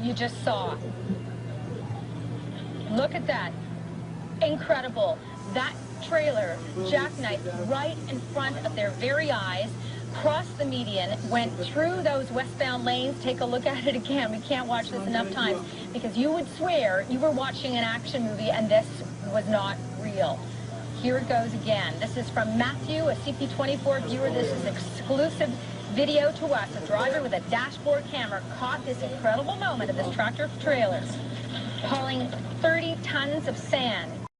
you just saw. Look at that. Incredible. That trailer jackknifed right in front of their very eyes, crossed the median, went through those westbound lanes. Take a look at it again. We can't watch this enough times because you would swear you were watching an action movie and this was not real. Here it goes again. This is from Matthew, a CP24 viewer. This is exclusive video to us. A driver with a dashboard camera caught this incredible moment of this tractor trailer hauling 30 tons of sand